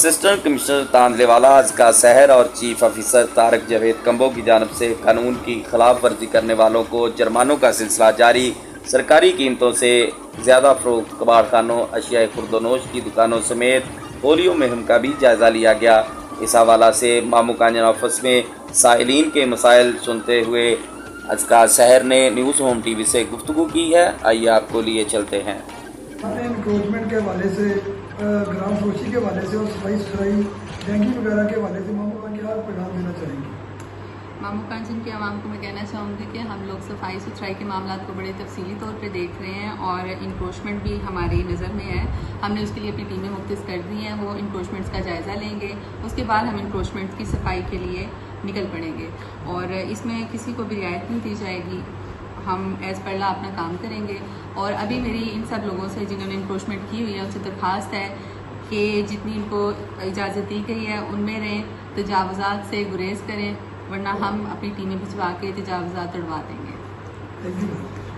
Assistant commissioner तांदलेवाला Azka Sahar और chief officer Tariq Javed Kamboh की जानिब से कानून की खिलाफ वर्जी करने वालों को जुर्मानों का सिलसिला जारी। सरकारी कीमतों से ज़्यादा फ़रोख्त कबाड़खानों, अशिया खुर्दोनोश की दुकानों समेत पोलियो मुहिम का भी जायज़ा लिया गया। इस हवाला से मामू कांजन ऑफिस में साइलिन के मसाइल सुनते हुए अज़का सहर ने न्यूज़ होम टीवी से गुफ्तगू की है। आइए आपको लिए चलते हैं। इंक्रोचमेंट के हवाले से, ग्राम फरोशी के हवाले से और सफाई सुथराई बैंकिंग वगैरह के हवाले से मामू का क्या पैगाम देना चाहेंगे? मामू कांचन के आवाम को मैं कहना चाहूँगी कि हम लोग सफाई सुथराई के मामला को बड़े तफसीली तौर पे देख रहे हैं और इंक्रोचमेंट भी हमारी नज़र में है। हमने उसके लिए अपनी टीमें मुख्तस कर दी हैं, वो इंक्रोचमेंट्स का जायज़ा लेंगे। उसके बाद हम इंक्रोचमेंट्स की सफाई के लिए निकल पड़ेंगे और इसमें किसी को भी रियायत नहीं दी जाएगी। हम एज़ पर ला अपना काम करेंगे और अभी मेरी इन सब लोगों से जिन्होंने इंक्रोचमेंट की हुई है उनसे दरख्वास्त है कि जितनी इनको इजाज़त दी गई है उनमें रहें, तजावुज़ात से गुरेज करें, वरना हम अपनी टीमें भिजवा के तजावुज़ात तड़वा देंगे। Thank you.